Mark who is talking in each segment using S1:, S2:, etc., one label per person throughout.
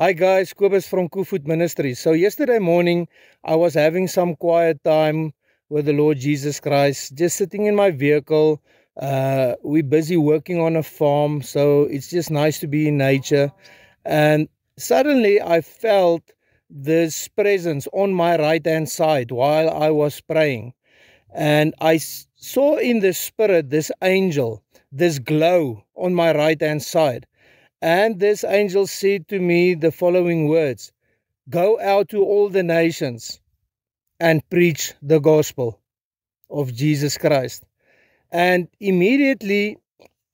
S1: Hi guys, Kobus from Koevoet Ministries. So yesterday morning, I was having some quiet time with the Lord Jesus Christ, just sitting in my vehicle. We're busy working on a farm, so it's just nice to be in nature. And suddenly I felt this presence on my right-hand side while I was praying. And I saw in the spirit this angel, this glow on my right-hand side. And this angel said to me the following words: go out to all the nations and preach the gospel of Jesus Christ. And immediately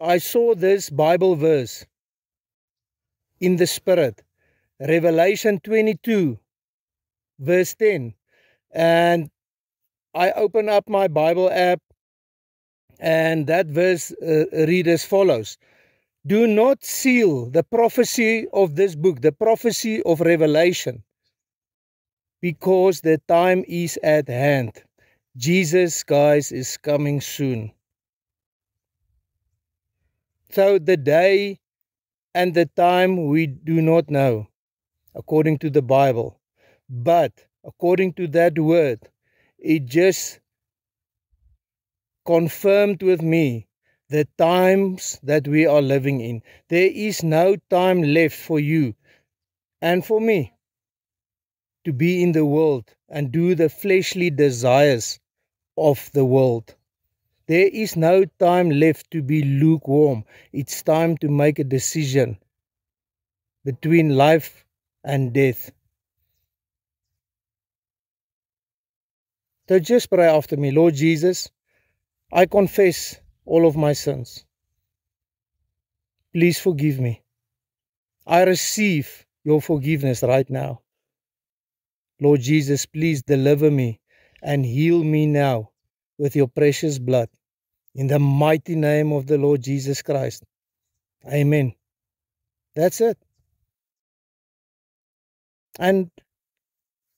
S1: I saw this Bible verse in the spirit, Revelation 22, verse 10. And I open up my Bible app, and that verse reads as follows: do not seal the prophecy of this book, the prophecy of Revelation, because the time is at hand. Jesus, guys, is coming soon. So the day and the time we do not know, according to the Bible. But according to that word, it just confirmed with me the times that we are living in. There is no time left for you and for me to be in the world and do the fleshly desires of the world. There is no time left to be lukewarm. It's time to make a decision between life and death. So just pray after me. Lord Jesus, I confess all of my sins. Please forgive me. I receive your forgiveness right now. Lord Jesus, please deliver me and heal me now with your precious blood. In the mighty name of the Lord Jesus Christ. Amen. That's it. And,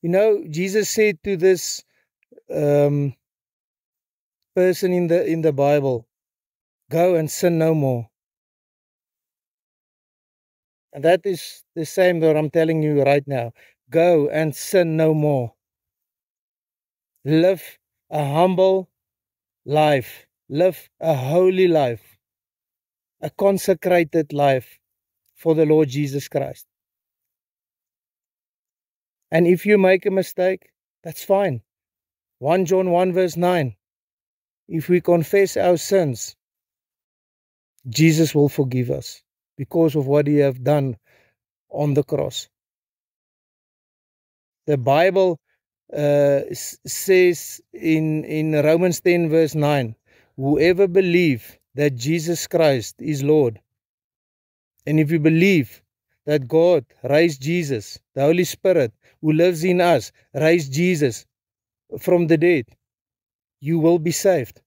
S1: you know, Jesus said to this person in the Bible, go and sin no more. And that is the same that I'm telling you right now. Go and sin no more. Live a humble life. Live a holy life. A consecrated life for the Lord Jesus Christ. And if you make a mistake, that's fine. 1 John 1 verse 9. If we confess our sins, Jesus will forgive us because of what he have done on the cross. The Bible says in Romans 10 verse 9, whoever believe that Jesus Christ is Lord, and if you believe that God raised Jesus, the Holy Spirit who lives in us, raised Jesus from the dead, you will be saved.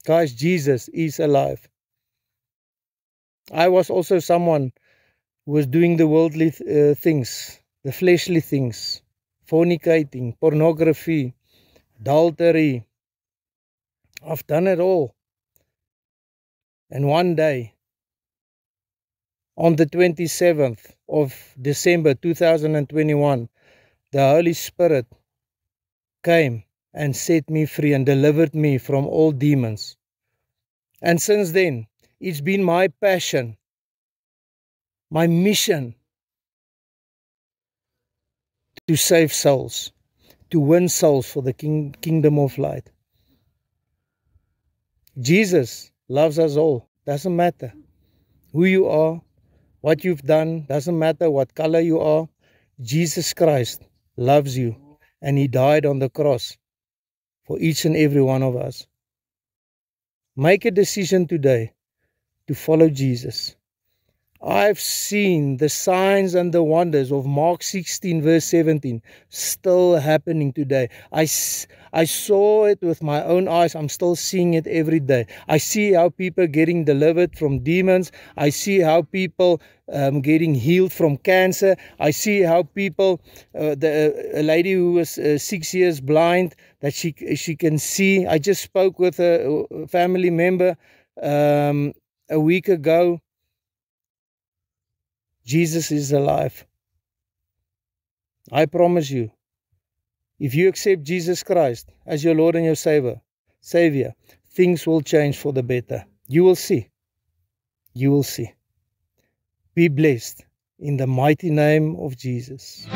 S1: Guys, Jesus is alive. I was also someone who was doing the worldly things, the fleshly things, fornicating, pornography, adultery. I've done it all. And one day, on the 27th of December 2021, the Holy Spirit came and set me free and delivered me from all demons. And since then, it's been my passion, my mission to save souls, to win souls for the kingdom of light. Jesus loves us all. Doesn't matter who you are, what you've done, doesn't matter what color you are. Jesus Christ loves you, and he died on the cross for each and every one of us. Make a decision today to follow Jesus. I've seen the signs and the wonders of Mark 16 verse 17 still happening today. I saw it with my own eyes. I'm still seeing it every day. I see how people are getting delivered from demons. I see how people getting healed from cancer. I see how people, a lady who was 6 years blind, that she can see. I just spoke with a family member a week ago. Jesus is alive. I promise you, if you accept Jesus Christ as your Lord and your Savior, things will change for the better. You will see. You will see. Be blessed in the mighty name of Jesus.